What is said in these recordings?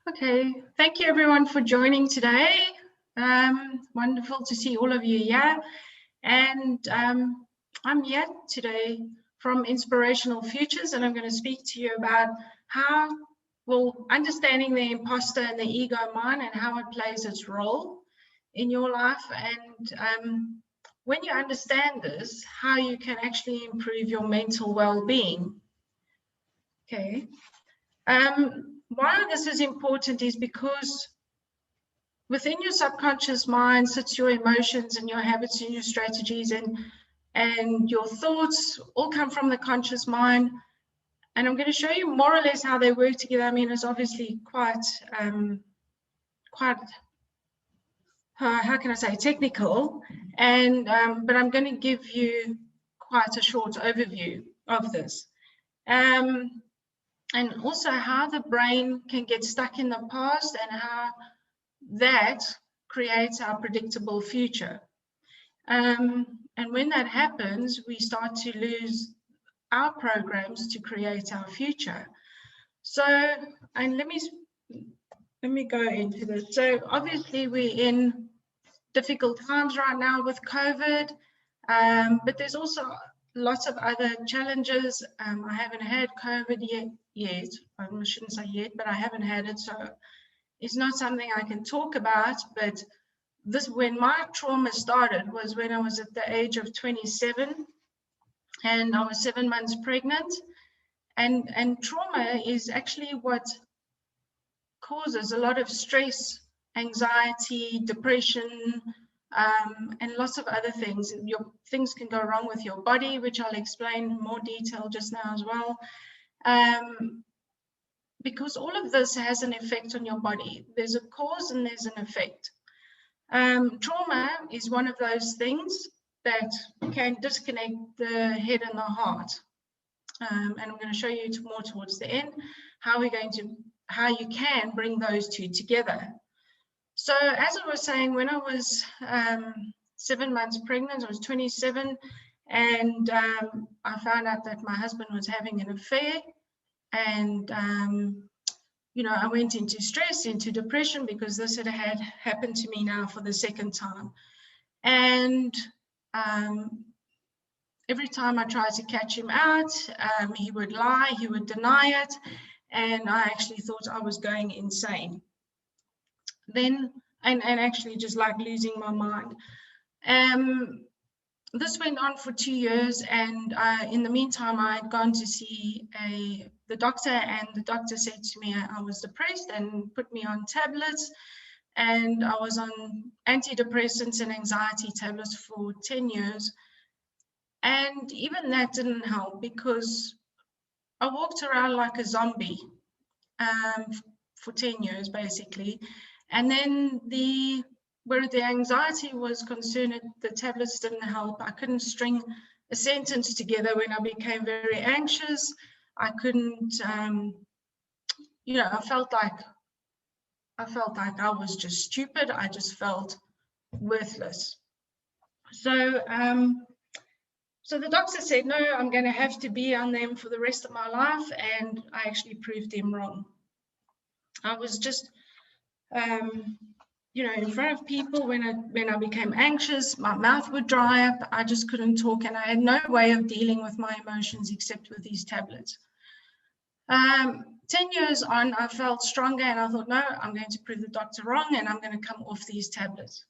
Okay, thank you everyone for joining today. Wonderful to see all of you here. And I'm here today from Inspirational Futures, and I'm going to speak to you about understanding the imposter and the ego mind and how it plays its role in your life. And when you understand this, how you can actually improve your mental well-being. Okay. Why this is important is because within your subconscious mind sits your emotions and your habits and your strategies, and your thoughts all come from the conscious mind. And I'm going to show you more or less how they work together. I mean, it's obviously quite how can I say, technical, and but I'm going to give you quite a short overview of this. And also how the brain can get stuck in the past and how that creates our predictable future. And when that happens, we start to lose our programs to create our future. So, and let me go into this. So obviously we're in difficult times right now with COVID, but there's also lots of other challenges. I haven't had COVID yet. I shouldn't say yet, but I haven't had it, so it's not something I can talk about. But this, when my trauma started, was when I was at the age of 27, and I was 7 months pregnant. And trauma is actually what causes a lot of stress, anxiety, depression, and lots of other things. Things can go wrong with your body, which I'll explain in more detail just now as well. Because all of this has an effect on your body. There's a cause and there's an effect. Trauma is one of those things that can disconnect the head and the heart. And I'm going to show you more towards the end how you can bring those two together. So as I was saying, when I was 7 months pregnant, I was 27, and I found out that my husband was having an affair, and you know, I went into stress, into depression, because this had happened to me now for the second time. And every time I tried to catch him out, he would lie, he would deny it, and I actually thought I was going insane. Then, and actually just like losing my mind. This went on for 2 years, and in the meantime, I had gone to see the doctor, and the doctor said to me I was depressed and put me on tablets, and I was on antidepressants and anxiety tablets for 10 years. And even that didn't help, because I walked around like a zombie for 10 years, basically. And then where the anxiety was concerned, the tablets didn't help. I couldn't string a sentence together when I became very anxious. I couldn't, you know, I felt like I was just stupid. I just felt worthless. So, so the doctor said, no, I'm going to have to be on them for the rest of my life. And I actually proved them wrong. I was just, you know, in front of people, when I became anxious, my mouth would dry up. I just couldn't talk, and I had no way of dealing with my emotions except with these tablets. 10 years on, I felt stronger, and I thought, no, I'm going to prove the doctor wrong, and I'm going to come off these tablets.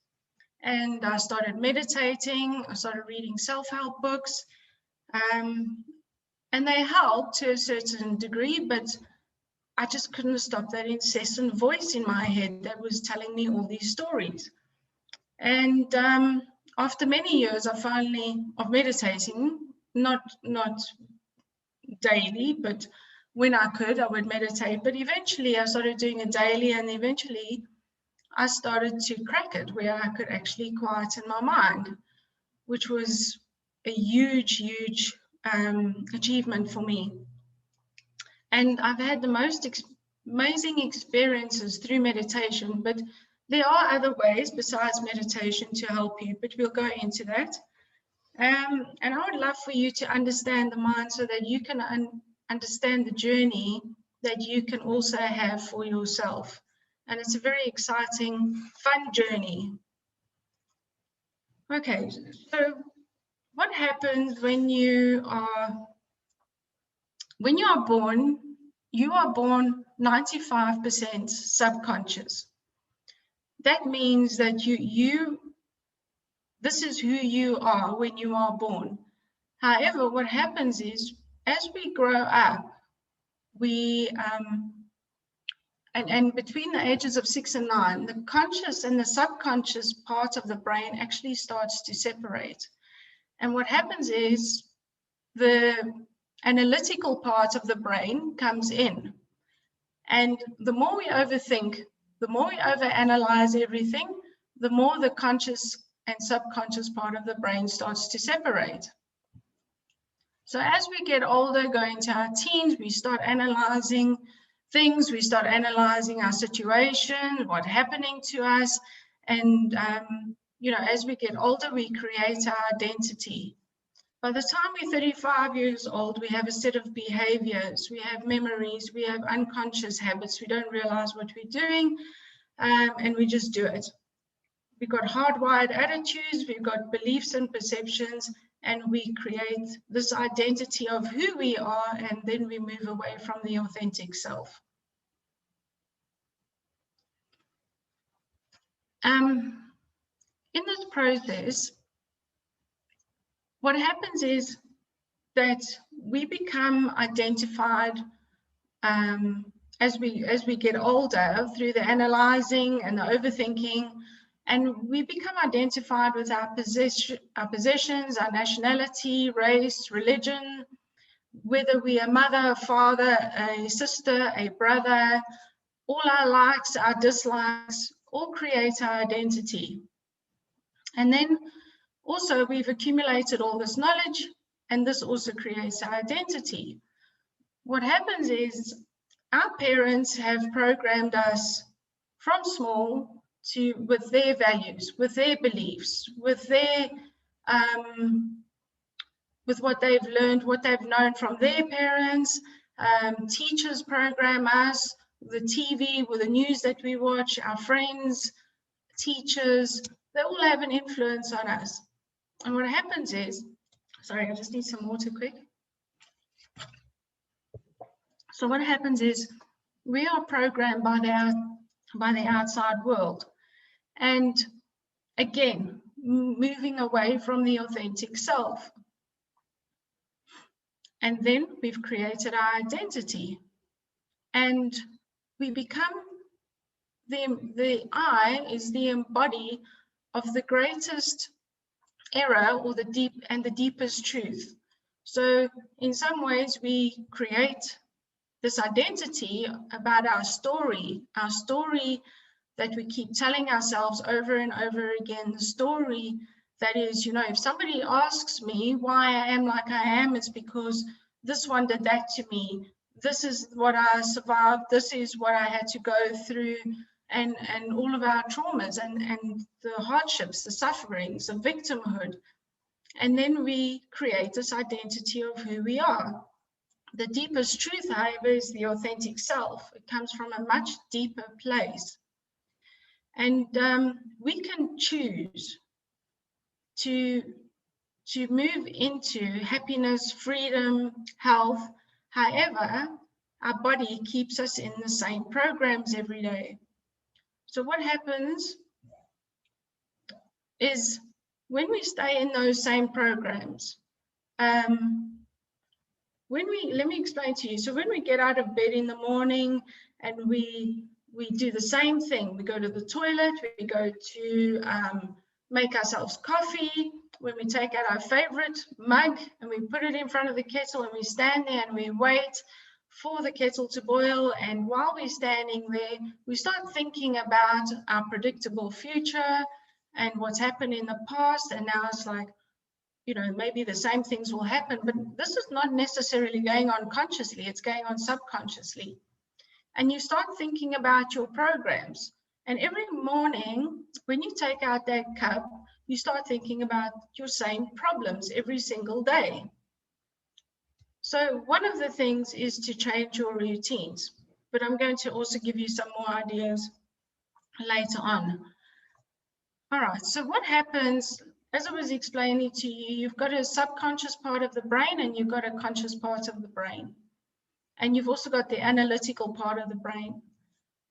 And I started meditating. I started reading self-help books, and they helped to a certain degree, but I just couldn't stop that incessant voice in my head that was telling me all these stories. And after many years, of meditating, not daily, but when I could, I would meditate. But eventually I started doing it daily, and eventually I started to crack it, where I could actually quieten my mind, which was a huge achievement for me. And I've had the most amazing experiences through meditation, but there are other ways besides meditation to help you, but we'll go into that. And I would love for you to understand the mind so that you can understand the journey that you can also have for yourself. And it's a very exciting, fun journey. Okay, so what happens when you are born? You are born 95% subconscious. That means that this is who you are when you are born. However, what happens is, as we grow up, and between the ages of 6 and 9, the conscious and the subconscious part of the brain actually starts to separate. And what happens is the analytical part of the brain comes in. And the more we overthink, the more we overanalyze everything, the more the conscious and subconscious part of the brain starts to separate. So as we get older, go into our teens, we start analyzing things, we start analyzing our situation, what's happening to us. And, as we get older, we create our identity. By the time we're 35 years old, we have a set of behaviors, we have memories, we have unconscious habits, we don't realize what we're doing, and we just do it. We've got hardwired attitudes, we've got beliefs and perceptions, and we create this identity of who we are, and then we move away from the authentic self. In this process, what happens is that we become identified as we get older through the analyzing and the overthinking, and we become identified with our possessions, our nationality, race, religion, whether we are a mother, a father, a sister, a brother. All our likes, our dislikes, all create our identity. And then also we've accumulated all this knowledge, and this also creates our identity. What happens is our parents have programmed us from small with their values, with their beliefs, with their with what they've learned, what they've known from their parents. Teachers program us, the TV, with the news that we watch, our friends, teachers, they all have an influence on us. And what happens is, sorry, I just need some water quick. So what happens is we are programmed by the outside world. And again, moving away from the authentic self. And then we've created our identity. And we become, the I is the embody of the greatest error, or the deepest truth. So in some ways we create this identity about our story that we keep telling ourselves over and over again, the story that is, if somebody asks me why I am like I am, it's because this one did that to me. This is what I survived. This is what I had to go through, and all of our traumas and the hardships, the sufferings, the victimhood. And then we create this identity of who we are. The deepest truth, however, is the authentic self. It comes from a much deeper place. And we can choose to move into happiness, freedom, health. However, our body keeps us in the same programs every day. So what happens is, when we stay in those same programs, let me explain to you. So when we get out of bed in the morning and we do the same thing, we go to the toilet, we go to make ourselves coffee, when we take out our favorite mug and we put it in front of the kettle and we stand there and we wait for the kettle to boil, and while we're standing there, we start thinking about our predictable future and what's happened in the past, and now it's like, maybe the same things will happen, but this is not necessarily going on consciously, it's going on subconsciously. And you start thinking about your programs. And every morning, when you take out that cup, you start thinking about your same problems every single day. So one of the things is to change your routines, but I'm going to also give you some more ideas later on. All right, so what happens, as I was explaining to you, you've got a subconscious part of the brain and you've got a conscious part of the brain. And you've also got the analytical part of the brain.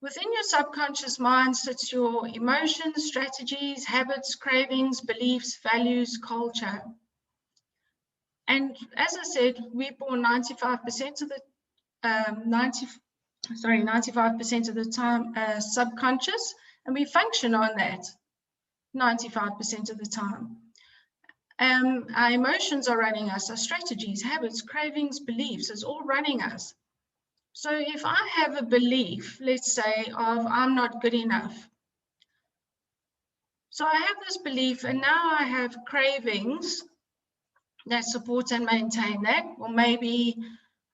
Within your subconscious mind sits your emotions, strategies, habits, cravings, beliefs, values, culture. And as I said, we're born 95% of the 95% of the time subconscious, and we function on that 95% of the time. Our emotions are running us, our strategies, habits, cravings, beliefs is all running us. So if I have a belief, let's say, of I'm not good enough. So I have this belief and now I have cravings that support and maintain that. Or maybe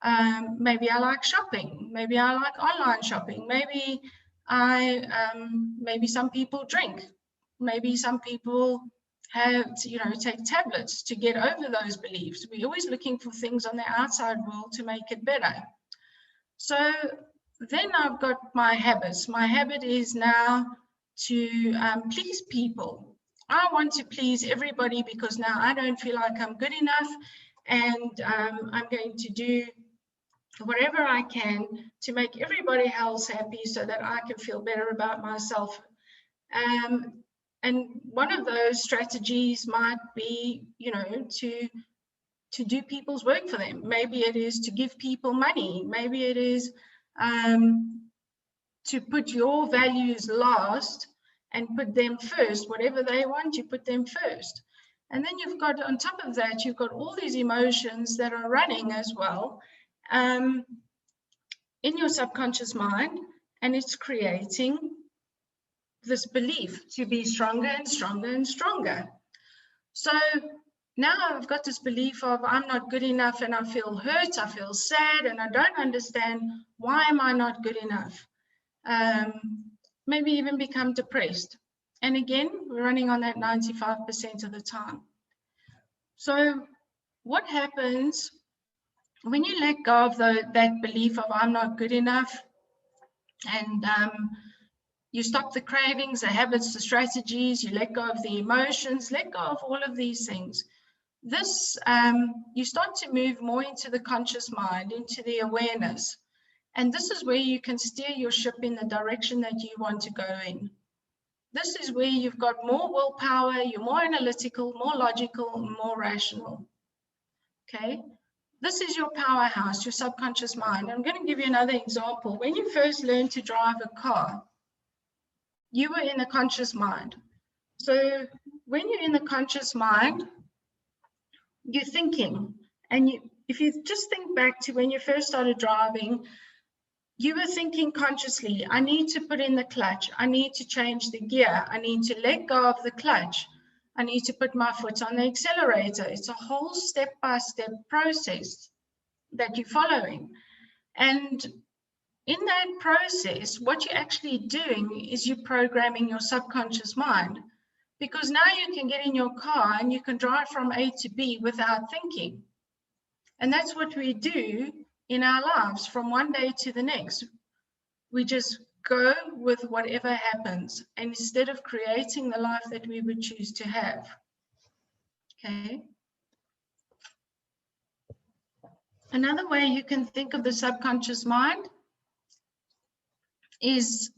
I like shopping. Maybe I like online shopping. Maybe maybe some people drink. Maybe some people take tablets to get over those beliefs. We're always looking for things on the outside world to make it better. So then I've got my habits. My habit is now to please people. I want to please everybody because now I don't feel like I'm good enough, and I'm going to do whatever I can to make everybody else happy so that I can feel better about myself. And one of those strategies might be, to do people's work for them. Maybe it is to give people money. Maybe it is to put your values last and put them first. Whatever they want, you put them first. And then you've got, on top of that, you've got all these emotions that are running as well in your subconscious mind, and it's creating this belief to be stronger and stronger and stronger. So now I've got this belief of I'm not good enough, and I feel hurt, I feel sad, and I don't understand why am I not good enough. Maybe even become depressed. And again, we're running on that 95% of the time. So what happens when you let go of that belief of I'm not good enough, and you stop the cravings, the habits, the strategies, you let go of the emotions, let go of all of these things. This, you start to move more into the conscious mind, into the awareness. And this is where you can steer your ship in the direction that you want to go in. This is where you've got more willpower, you're more analytical, more logical, more rational. Okay? This is your powerhouse, your subconscious mind. I'm going to give you another example. When you first learned to drive a car, you were in the conscious mind. So when you're in the conscious mind, you're thinking. And if you just think back to when you first started driving, you were thinking consciously, I need to put in the clutch. I need to change the gear. I need to let go of the clutch. I need to put my foot on the accelerator. It's a whole step-by-step process that you're following. And in that process, what you're actually doing is you're programming your subconscious mind, because now you can get in your car and you can drive from A to B without thinking. And that's what we do in our lives from one day to the next. We just go with whatever happens, and instead of creating the life that we would choose to have. Okay. Another way you can think of the subconscious mind is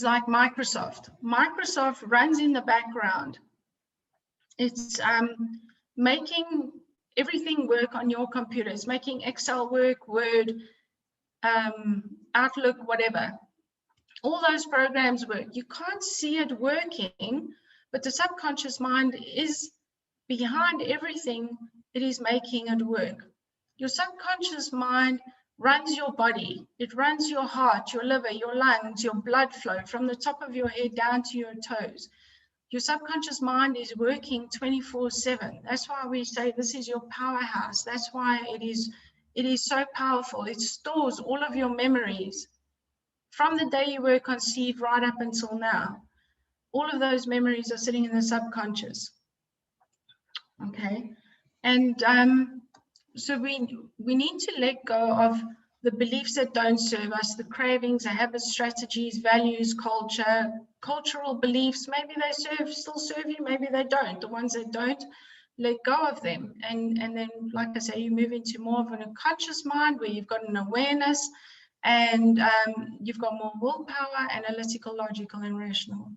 like Microsoft. Microsoft runs in the background. It's making everything work on your computer. It's making Excel work, Word, Outlook, whatever. All those programs work. You can't see it working, but the subconscious mind is behind everything. It is making it work. Your subconscious mind runs your body. It runs your heart, your liver, your lungs, your blood flow from the top of your head down to your toes. Your subconscious mind is working 24/7. That's why we say this is your powerhouse. That's why it is so powerful. It stores all of your memories from the day you were conceived right up until now. All of those memories are sitting in the subconscious. Okay. And so we need to let go of the beliefs that don't serve us, the cravings, the habits, strategies, values, culture, cultural beliefs. Maybe they still serve you, maybe they don't. The ones that don't, let go of them. And then, like I say, you move into more of a conscious mind where you've got an awareness and you've got more willpower, analytical, logical, and rational.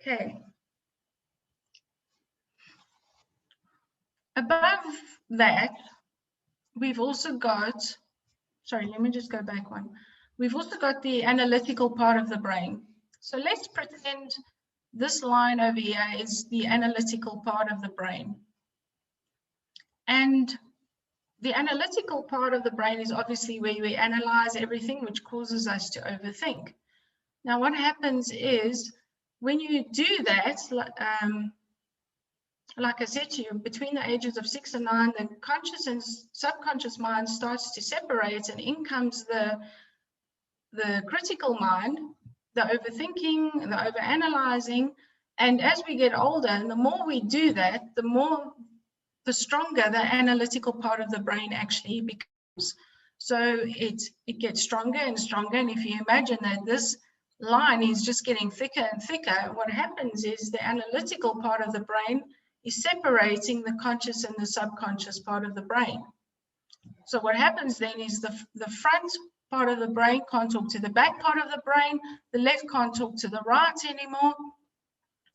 Okay. Above that, we've also got, sorry, let me just go back one. We've also got the analytical part of the brain. So let's pretend this line over here is the analytical part of the brain. And the analytical part of the brain is obviously where we analyze everything, which causes us to overthink. Now, what happens is when you do that, like I said to you, between the ages of 6 and 9, the conscious and subconscious mind starts to separate, and in comes the critical mind, the overthinking, the overanalyzing. And as we get older, and the more we do that, the stronger the analytical part of the brain actually becomes. So it gets stronger and stronger. And if you imagine that this line is just getting thicker and thicker, what happens is the analytical part of the brain is separating the conscious and the subconscious part of the brain. So what happens then is the front part of the brain can't talk to the back part of the brain, the left can't talk to the right anymore,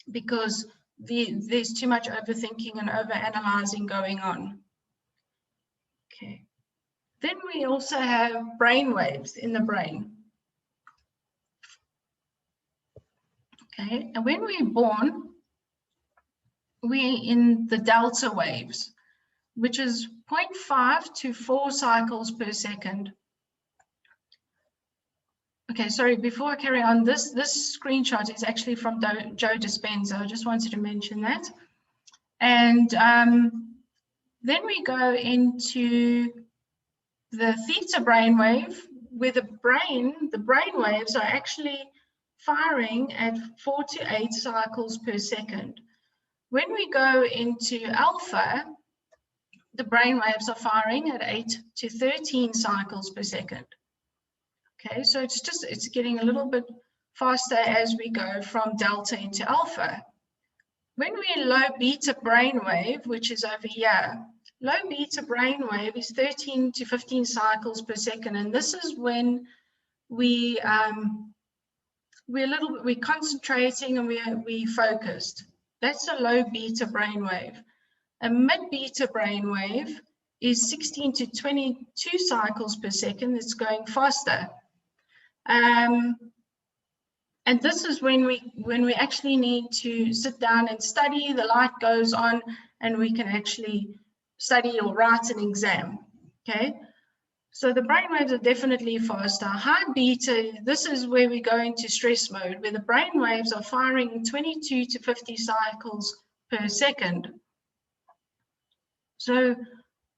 because there's too much overthinking and overanalyzing going on. Okay. Then we also have brain waves in the brain. Okay, and when we're born, we're in the delta waves, which is 0.5 to 4 cycles per second. Okay, sorry, before I carry on, this screenshot is actually from Joe Dispenza. I just wanted to mention that. And then we go into the theta brainwave, where the brain waves are actually firing at 4 to 8 cycles per second. When we go into alpha, the brain waves are firing at 8 to 13 cycles per second. Okay, so it's getting a little bit faster as we go from delta into alpha. When we're in low beta brainwave, which is over here, low beta brainwave is 13 to 15 cycles per second, and this is when we're concentrating and we're focused. That's a low beta brainwave. A mid beta brainwave is 16 to 22 cycles per second. It's going faster. And this is when we actually need to sit down and study. The light goes on and we can actually study or write an exam. Okay, so the brain waves are definitely faster. High beta, this is where we go into stress mode, where the brain waves are firing 22 to 50 cycles per second. So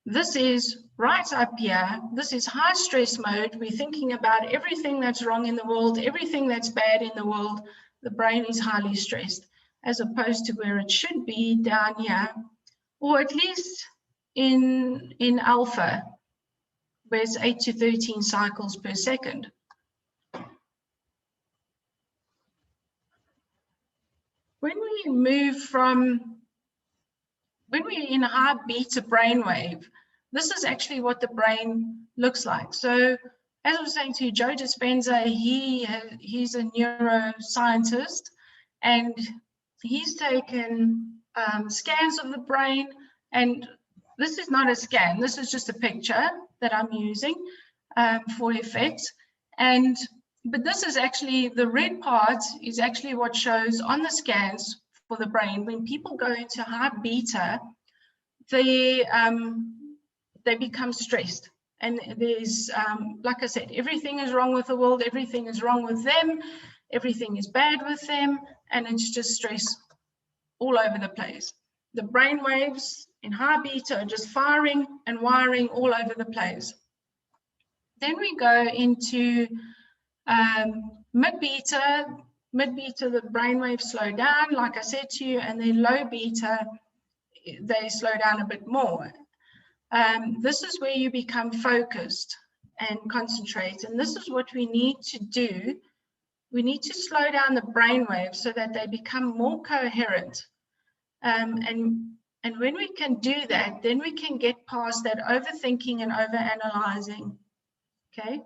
this is right up here. This is high stress mode. We're thinking about everything that's wrong in the world, everything that's bad in the world. The brain is highly stressed, as opposed to where it should be down here, or at least in alpha, where it's 8 to 13 cycles per second. When we're in a high beta brainwave, this is actually what the brain looks like. So as I was saying to you, Joe Dispenza, he's a neuroscientist, and he's taken scans of the brain, and this is not a scan, this is just a picture that I'm using for effect. But this is actually, the red part is actually what shows on the scans for the brain. When people go into high beta, they become stressed. And there's, like I said, everything is wrong with the world, everything is wrong with them, everything is bad with them, and it's just stress all over the place. The brain waves in high beta are just firing and wiring all over the place. Then we go into mid beta, the brainwaves slow down, like I said to you, and then low beta, they slow down a bit more. This is where you become focused and concentrate. And this is what we need to do. We need to slow down the brainwaves so that they become more coherent. And when we can do that, then we can get past that overthinking and overanalyzing. Okay.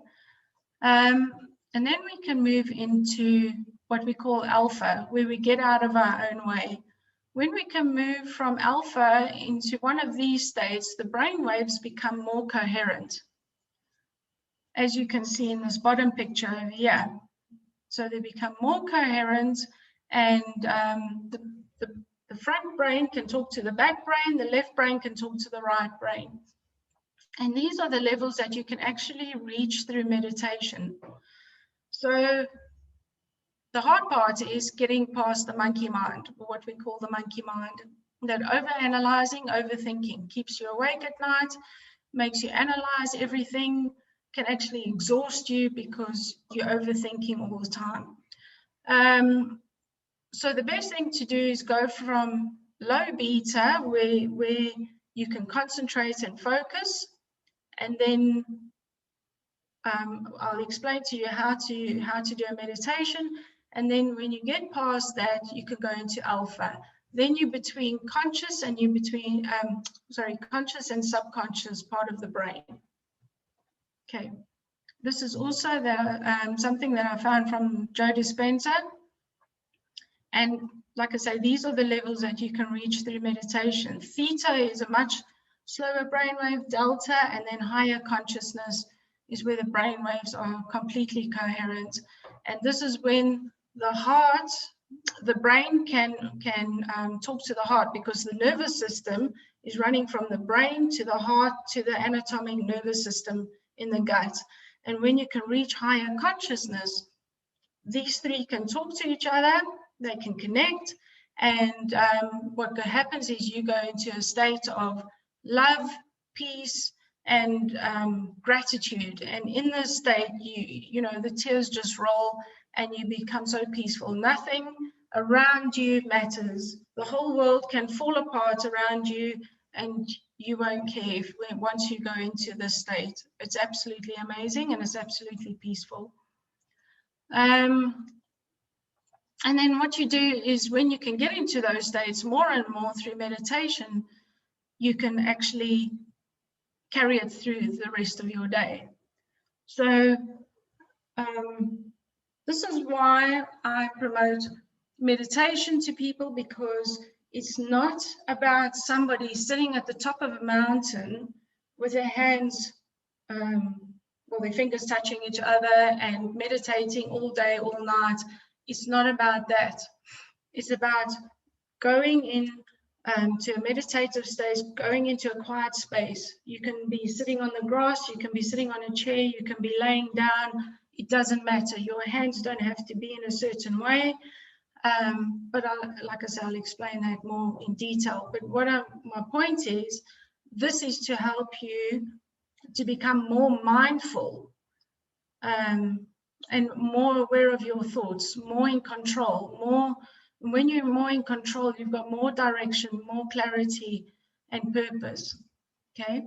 And then we can move into what we call alpha, where we get out of our own way. When we can move from alpha into one of these states, the brain waves become more coherent, as you can see in this bottom picture over here. So they become more coherent, and the front brain can talk to the back brain, the left brain can talk to the right brain. And these are the levels that you can actually reach through meditation. So the hard part is getting past the monkey mind, or what we call the monkey mind. That overanalyzing, overthinking keeps you awake at night, makes you analyze everything, can actually exhaust you because you're overthinking all the time. So the best thing to do is go from low beta, where you can concentrate and focus, and then I'll explain to you how to do a meditation. And then when you get past that, you can go into alpha. Then you're between conscious and you're between, conscious and subconscious part of the brain. Okay. This is also something that I found from Joe Dispenza. And like I say, these are the levels that you can reach through meditation. Theta is a much slower brainwave, delta, and then higher consciousness is where the brain waves are completely coherent. And this is when the heart, the brain can talk to the heart, because the nervous system is running from the brain to the heart to the anatomic nervous system in the gut. And when you can reach higher consciousness, these three can talk to each other, they can connect, and what happens is you go into a state of love, peace, and gratitude. And in this state, you know, the tears just roll and you become so peaceful. Nothing around you matters. The whole world can fall apart around you and you won't care once you go into this state. It's absolutely amazing and it's absolutely peaceful. And then what you do is, when you can get into those states more and more through meditation, you can actually carry it through the rest of your day. So this is why I promote meditation to people, because it's not about somebody sitting at the top of a mountain with their hands, well, their fingers touching each other and meditating all day, all night. It's not about that. It's about going in to a meditative state, going into a quiet space. You can be sitting on the grass, you can be sitting on a chair, you can be laying down. It doesn't matter. Your hands don't have to be in a certain way. But like I said, I'll explain that more in detail. But my point is, this is to help you to become more mindful and more aware of your thoughts, more in control, when you're more in control, you've got more direction, more clarity and purpose. Okay.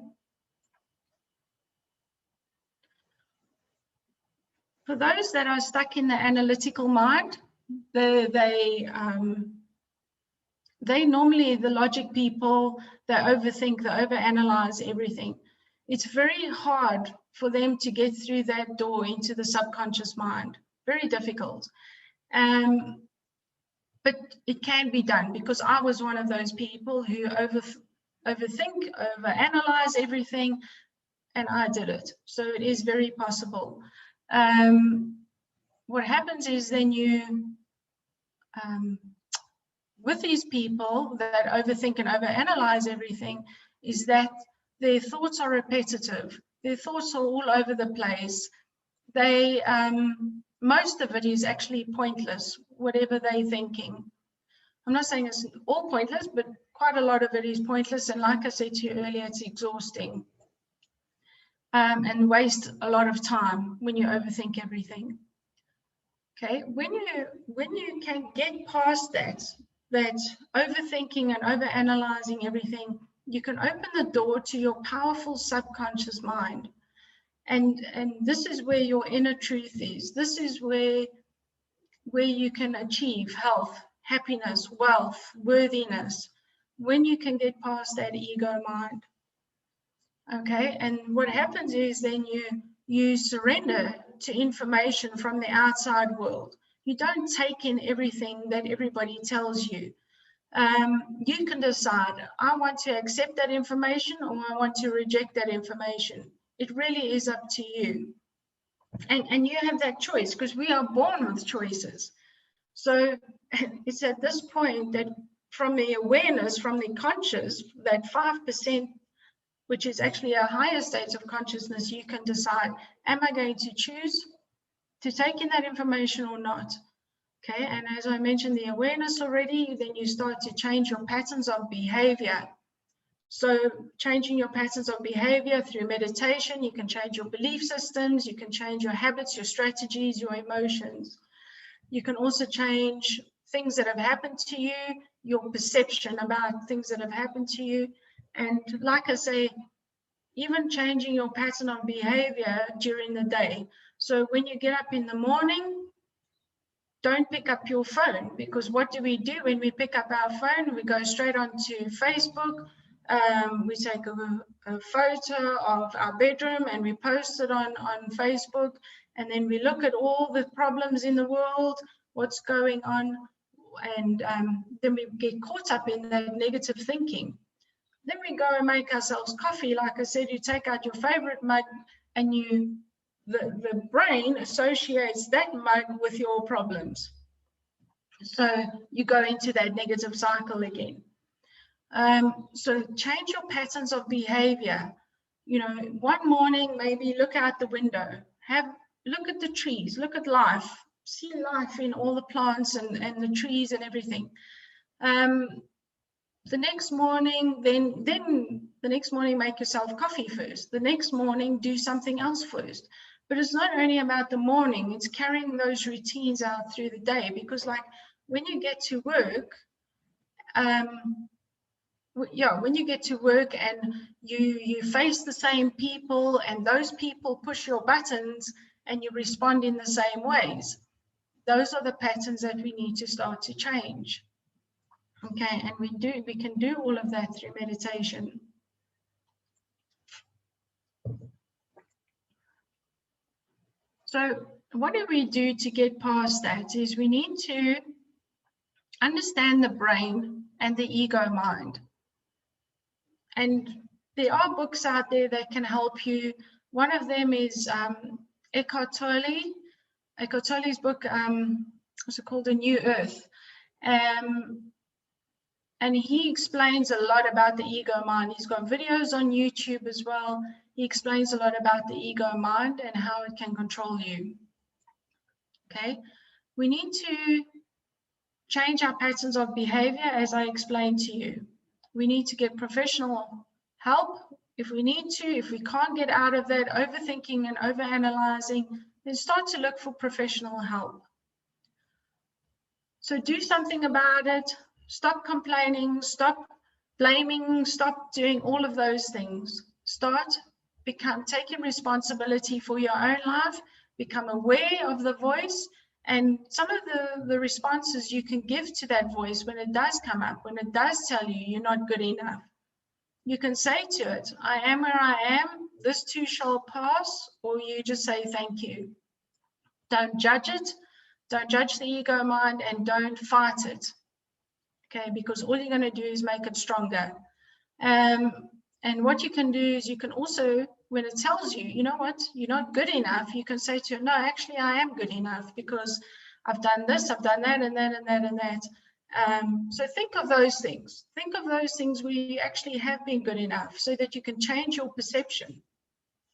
For those that are stuck in the analytical mind, they normally, the logic people, they overthink, they overanalyze everything. It's very hard for them to get through that door into the subconscious mind. Very difficult. But it can be done, because I was one of those people who overthink, overanalyze everything, and I did it. So it is very possible. What happens is then you, with these people that overthink and overanalyze everything, is that their thoughts are repetitive. Their thoughts are all over the place. They, most of it is actually pointless, whatever they're thinking. I'm not saying it's all pointless, but quite a lot of it is pointless. And like I said to you earlier, it's exhausting and waste a lot of time when you overthink everything. Okay, when you can get past that overthinking and overanalyzing everything, you can open the door to your powerful subconscious mind. And this is where your inner truth is. This is where you can achieve health, happiness, wealth, worthiness, when you can get past that ego mind. Okay, and what happens is then you surrender to information from the outside world. You don't take in everything that everybody tells you. You can decide, I want to accept that information or I want to reject that information. It really is up to you. And you have that choice, because we are born with choices. So it's at this point that from the awareness, from the conscious, that 5%, which is actually a higher state of consciousness, you can decide, am I going to choose to take in that information or not? Okay, and as I mentioned, the awareness already, then you start to change your patterns of behavior. So changing your patterns of behavior through meditation, you can change your belief systems, you can change your habits, your strategies, your emotions. You can also change things that have happened to you, your perception about things that have happened to you. And like I say, even changing your pattern of behavior during the day. So when you get up in the morning, don't pick up your phone, because what do we do when we pick up our phone? We go straight onto Facebook. We take a photo of our bedroom and we post it on Facebook. And then we look at all the problems in the world, what's going on. And then we get caught up in that negative thinking. Then we go and make ourselves coffee. Like I said, you take out your favorite mug and the brain associates that mug with your problems. So you go into that negative cycle again. So change your patterns of behavior. You know, one morning, maybe look out the window, look at the trees, look at life, see life in all the plants and the trees and everything. The next morning, then the next morning, make yourself coffee first. The next morning, do something else first. But it's not only about the morning, it's carrying those routines out through the day, because like when you get to work, when you get to work and you face the same people and those people push your buttons and you respond in the same ways, those are the patterns that we need to start to change. Okay, and we can do all of that through meditation. So what do we do to get past that is we need to understand the brain and the ego mind. And there are books out there that can help you. One of them is Eckhart Tolle. Eckhart Tolle's book, what's it called? A New Earth. And he explains a lot about the ego mind. He's got videos on YouTube as well. He explains a lot about the ego mind and how it can control you. Okay, we need to change our patterns of behavior, as I explained to you. We need to get professional help if we need to. If we can't get out of that overthinking and overanalyzing, then start to look for professional help. So do something about it. Stop complaining, stop blaming, stop doing all of those things. Become taking responsibility for your own life, become aware of the voice and some of the responses you can give to that voice when it does come up, when it does tell you you're not good enough. You can say to it, I am where I am, this too shall pass, or you just say thank you. Don't judge it, don't judge the ego mind, and don't fight it. Okay, because all you're going to do is make it stronger. And what you can do is you can also, when it tells you, you know what, you're not good enough, you can say to it, no, actually I am good enough because I've done this, I've done that, and that, and that, and that. So think of those things. Think of those things where you actually have been good enough so that you can change your perception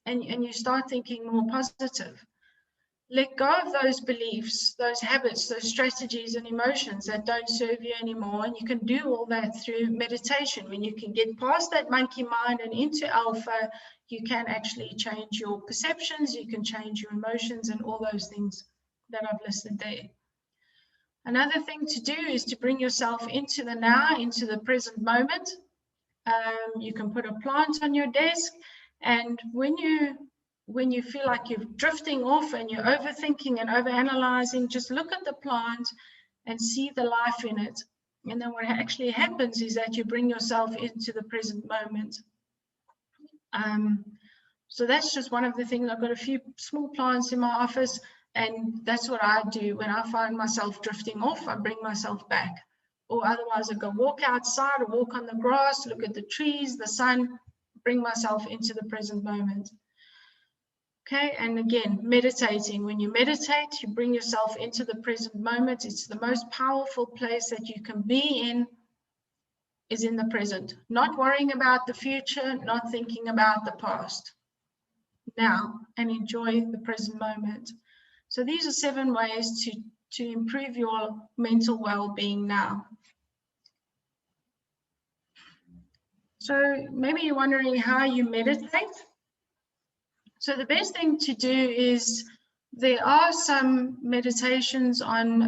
and you start thinking more positive. Let go of those beliefs, those habits, those strategies and emotions that don't serve you anymore. And you can do all that through meditation. When you can get past that monkey mind and into alpha, you can actually change your perceptions, you can change your emotions and all those things that I've listed there. Another thing to do is to bring yourself into the now, into the present moment. You can put a plant on your desk, and when you feel like you're drifting off and you're overthinking and overanalyzing, just look at the plant and see the life in it. And then what actually happens is that you bring yourself into the present moment. So that's just one of the things. I've got a few small plants in my office, and that's what I do when I find myself drifting off. I bring myself back, or otherwise I go walk outside or walk on the grass, look at the trees, the sun, bring myself into the present moment. Okay, and again, meditating. When you meditate, you bring yourself into the present moment. It's the most powerful place that you can be in, is in the present. Not worrying about the future, not thinking about the past. Now, and enjoy the present moment. So these are 7 ways to improve your mental well-being now. So maybe you're wondering how you meditate. So the best thing to do is, there are some meditations on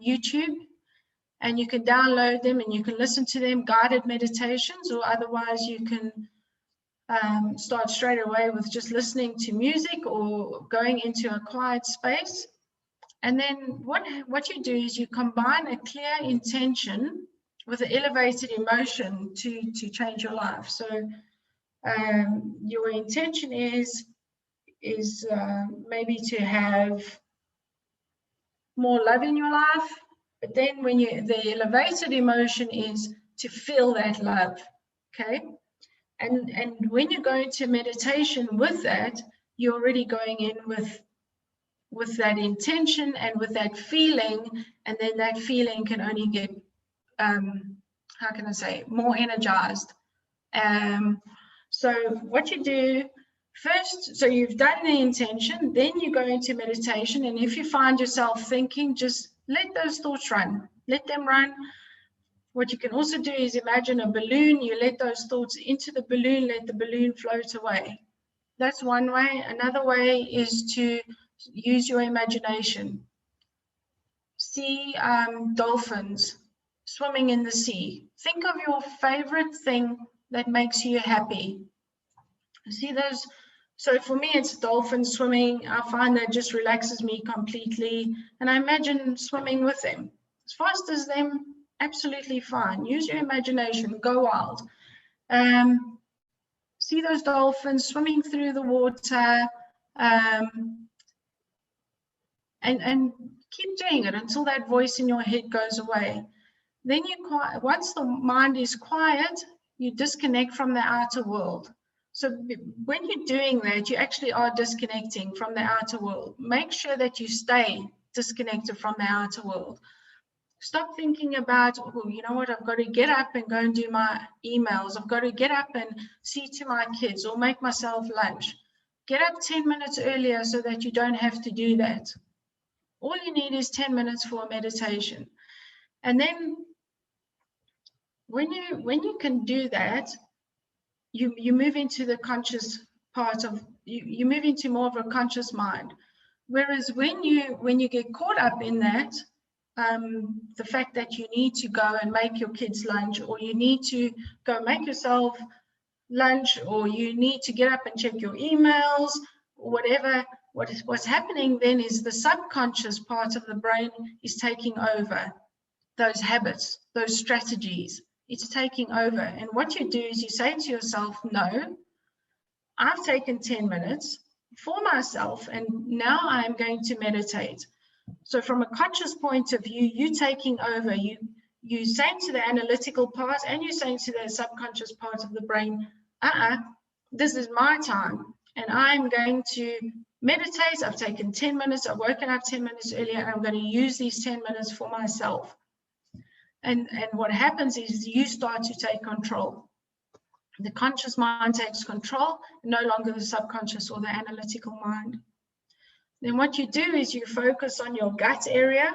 YouTube, and you can download them and you can listen to them, guided meditations, or otherwise you can start straight away with just listening to music or going into a quiet space. And then what you do is you combine a clear intention with an elevated emotion to change your life. So your intention is maybe to have more love in your life, but then the elevated emotion is to feel that love. Okay. And when you go into meditation with that, you're already going in with that intention and with that feeling, and then that feeling can only get how can I say, more energized. So what you do first, so you've done the intention, then you go into meditation, and if you find yourself thinking, just let those thoughts run, let them run. What you can also do is imagine a balloon. You let those thoughts into the balloon, let the balloon float away. That's one way. Another way is to use your imagination. See dolphins swimming in the sea. Think of your favorite thing that makes you happy. See those? So for me, it's dolphins swimming. I find that just relaxes me completely. And I imagine swimming with them. As fast as them, absolutely fine. Use your imagination, go wild. See those dolphins swimming through the water, and keep doing it until that voice in your head goes away. Then once the mind is quiet, you disconnect from the outer world. So when you're doing that, you actually are disconnecting from the outer world. Make sure that you stay disconnected from the outer world. Stop thinking about, oh, you know what, I've got to get up and go and do my emails. I've got to get up and see to my kids or make myself lunch. Get up 10 minutes earlier so that you don't have to do that. All you need is 10 minutes for a meditation. And then when you can do that, you move into the conscious part of, you move into more of a conscious mind. Whereas when you get caught up in that, the fact that you need to go and make your kids lunch, or you need to go make yourself lunch, or you need to get up and check your emails, or whatever, what's happening then is the subconscious part of the brain is taking over those habits, those strategies. It's taking over. And what you do is you say to yourself, no, I've taken 10 minutes for myself, and now I'm going to meditate. So from a conscious point of view, you taking over, you saying to the analytical part and you're saying to the subconscious part of the brain, this is my time and I'm going to meditate. I've taken 10 minutes, I've woken up 10 minutes earlier, and I'm going to use these 10 minutes for myself. And what happens is you start to take control. The conscious mind takes control, no longer the subconscious or the analytical mind. Then what you do is you focus on your gut area.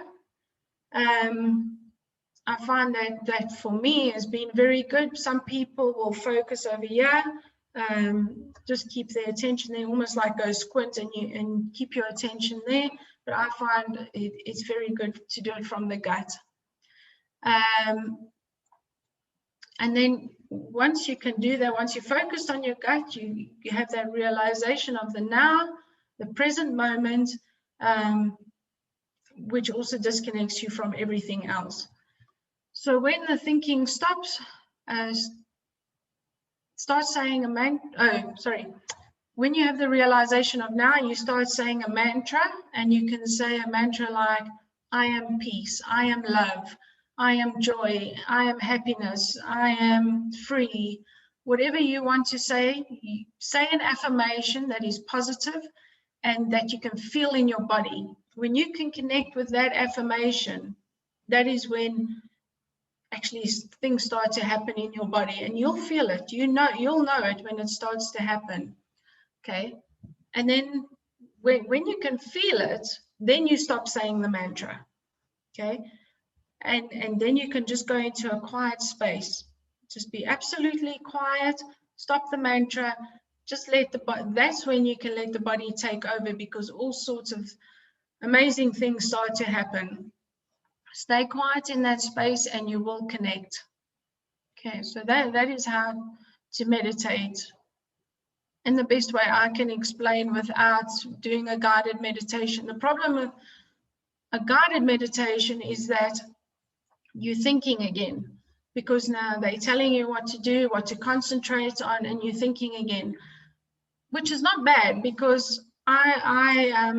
I find that for me has been very good. Some people will focus over here, just keep their attention there, almost like go squint and keep your attention there. But I find it's very good to do it from the gut. And then once you can do that, once you're focused on your gut, you have that realization of the now, the present moment, which also disconnects you from everything else. So when the thinking stops, start saying when you have the realization of now, you start saying a mantra, and you can say a mantra like, I am peace, I am love, I am joy, I am happiness, I am free. Whatever you want to say an affirmation that is positive and that you can feel in your body. When you can connect with that affirmation, that is when actually things start to happen in your body, and you'll feel it. You'll know it when it starts to happen. Okay. And then when you can feel it, then you stop saying the mantra. Okay. And then you can just go into a quiet space. Just be absolutely quiet. Stop the mantra. Just let the body, that's when you can let the body take over, because all sorts of amazing things start to happen. Stay quiet in that space and you will connect. Okay, so that is how to meditate in the best way I can explain without doing a guided meditation. The problem with a guided meditation is that you're thinking again, because now they're telling you what to do, what to concentrate on, and you're thinking again, which is not bad, because I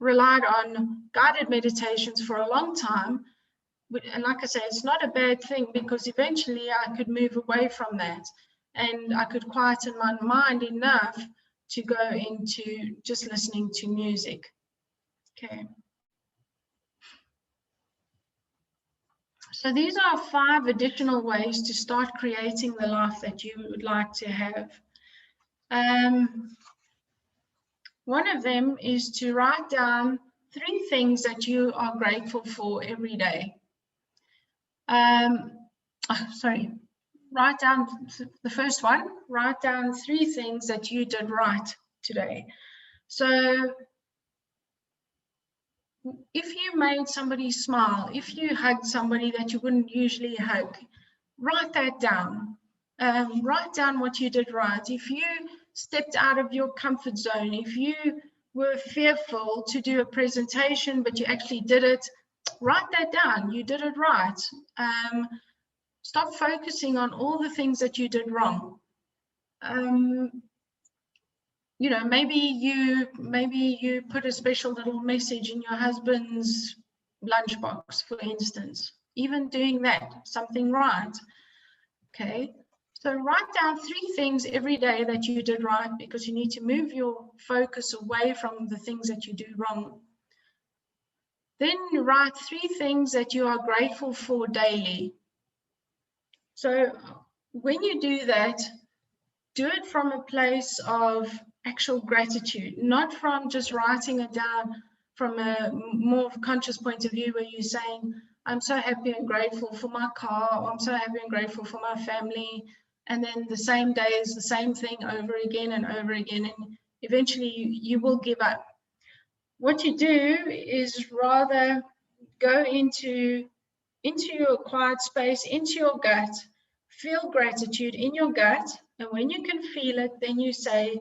relied on guided meditations for a long time. And like I say, it's not a bad thing, because eventually I could move away from that and I could quieten my mind enough to go into just listening to music. Okay. So these are 5 additional ways to start creating the life that you would like to have. One of them is to write down 3 things that you are grateful for every day. Write down the first one. Write down 3 things that you did right today. So if you made somebody smile, if you hugged somebody that you wouldn't usually hug, write that down. Write down what you did right. If you stepped out of your comfort zone, if you were fearful to do a presentation, but you actually did it, write that down. You did it right. Stop focusing on all the things that you did wrong. You know, maybe you put a special little message in your husband's lunchbox, for instance. Even doing that, something right. Okay, so write down 3 things every day that you did right, because you need to move your focus away from the things that you do wrong. Then write 3 things that you are grateful for daily. So when you do that, do it from a place of actual gratitude, not from just writing it down from a more conscious point of view, where you're saying, I'm so happy and grateful for my car, or I'm so happy and grateful for my family. And then the same day is the same thing over again and over again. And eventually you will give up. What you do is rather go into your quiet space, into your gut, feel gratitude in your gut. And when you can feel it, then you say,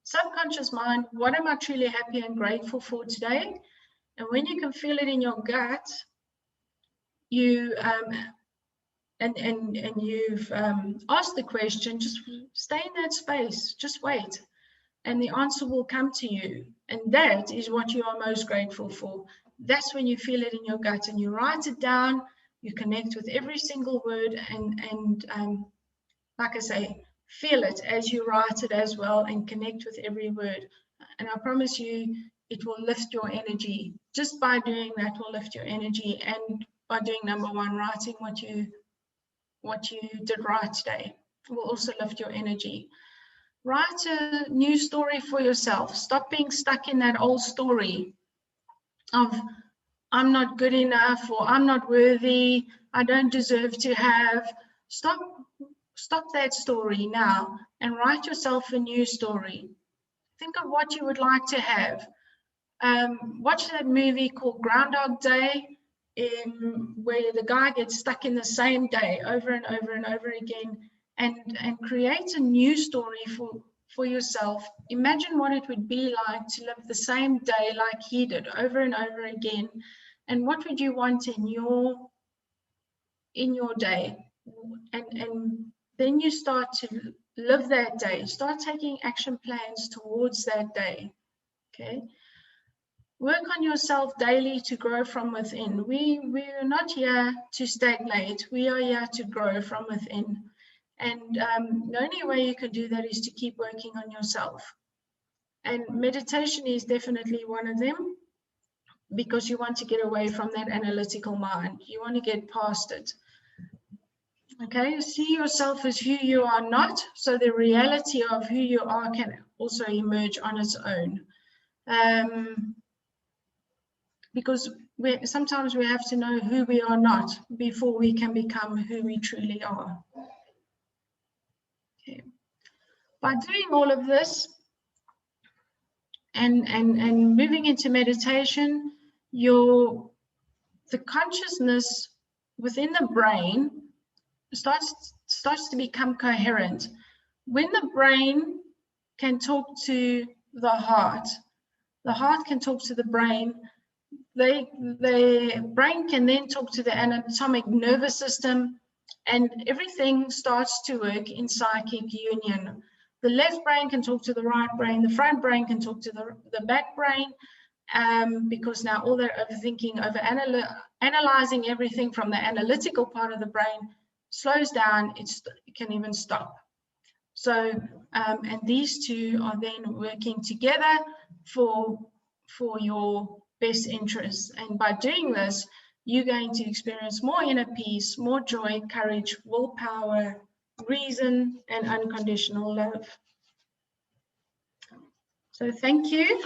subconscious mind, what am I truly happy and grateful for today? And when you can feel it in your gut, you and you've asked the question, just stay in that space, just wait, and the answer will come to you. And that is what you are most grateful for. That's when you feel it in your gut, and you write it down. You connect with every single word, and like I say, feel it as you write it as well, and connect with every word. And I promise you, it will lift your energy. Just by doing that will lift your energy. And by doing number 1, writing what you did right today, will also lift your energy. Write a new story for yourself. Stop being stuck in that old story of I'm not good enough, or I'm not worthy, I don't deserve to have. Stop that story now and write yourself a new story. Think of what you would like to have. Watch that movie called Groundhog Day, where the guy gets stuck in the same day over and over and over again. and create a new story for yourself. Imagine what it would be like to live the same day like he did over and over again. And what would you want in your day? And then you start to live that day. Start taking action plans towards that day. Okay. Work on yourself daily to grow from within. We're not here to stagnate. We are here to grow from within. And the only way you can do that is to keep working on yourself. And meditation is definitely one of them, because you want to get away from that analytical mind. You want to get past it. Okay, see yourself as who you are not, so the reality of who you are can also emerge on its own. Because sometimes we have to know who we are not before we can become who we truly are. Okay. By doing all of this and moving into meditation, the consciousness within the brain starts to become coherent. When the brain can talk to the heart can talk to the brain. The brain can then talk to the anatomic nervous system, and everything starts to work in psychic union. The left brain can talk to the right brain, the front brain can talk to the back brain, because now all they're overthinking, analyzing everything from the analytical part of the brain slows down, it can even stop. So, and these two are then working together for your best interests. And by doing this, you're going to experience more inner peace, more joy, courage, willpower, reason, and unconditional love. So thank you.